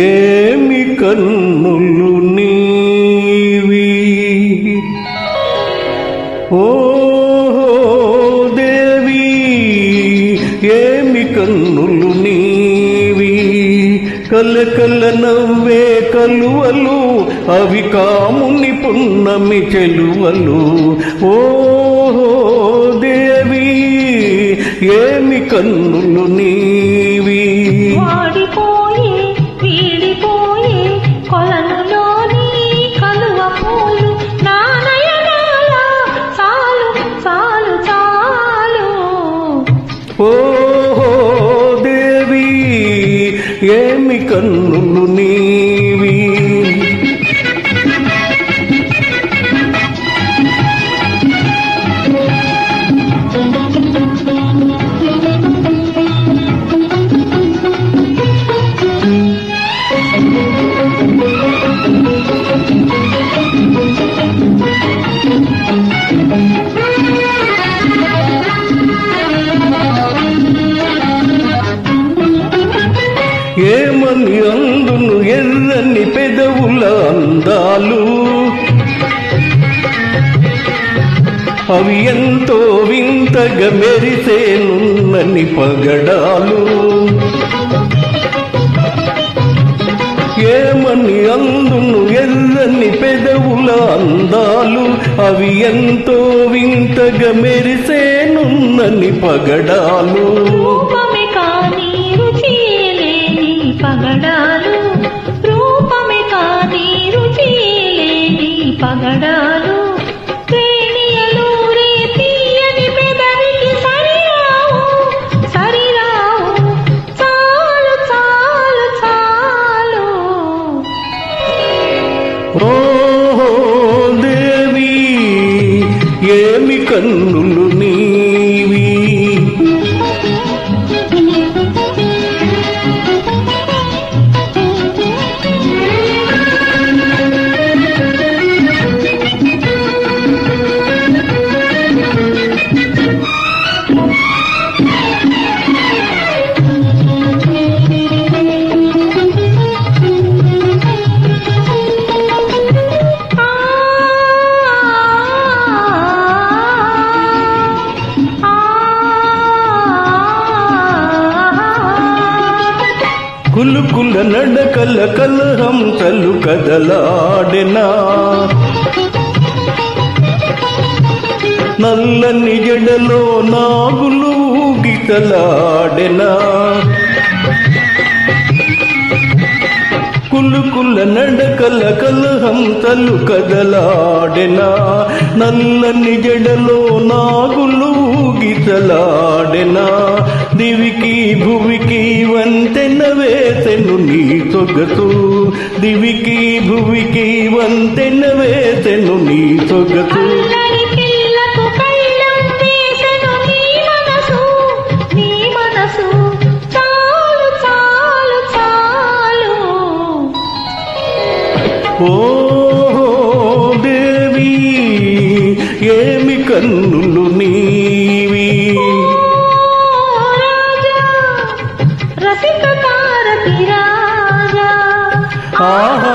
ఏమి కన్నులు నీవి ఓ దేవి ఏమి కన్నులు నీవి కలకల నవ్వే కలువలు అవి కాముని పున్నమి చెలువలు ఓ దేవి ఏమి కన్నులు నీవి వాడిపోయే వీడిపోయే కొలనులోని కలువ పూలు నా నయనాల చాలు చాలు చాలు ఓ దేవి ఏమి కన్నులు నీవి ఏమని అందును ఎర్రని పెదవుల అందాలు అవి ఎంతో వింతగా మెరిసేనున్నని పగడాలు ఏమని అందును ఎర్రని పెదవుల అందాలు అవి ఎంతో వింతగా మెరిసేనున్నని పగడాలు రూపమే కాని రుచి లేని పగడాలు రూపమే కాని రుచి లేని పగడాలు తేనియలూరే తీయని పెదవికి సరిరావు సరిరావు చాలు చాలు చాలు ఓ దేవి ఏమి కన్నులు నీవి కులుకుల నడకల కలహంసలు కదలాడెనా నల్లని జడలో నాగులు గితలాడెనా కులుకుల నడకల కలహంసలు కదలాడెనా నల్లని జడలో నాగులు గితలాడెనా దివికి భువికి వంతెన వేసెను నీ సొగసు దివికి భువికి వంతెన వేసెను నీ సొగసు అల్లరి పిల్లకు కళ్ళం వేసెను నీ మనసు చాలు చాలు చాలు ఓ దేవి ఏమి కన్నులు నీవి రసిక తారతి రాజా ఆహా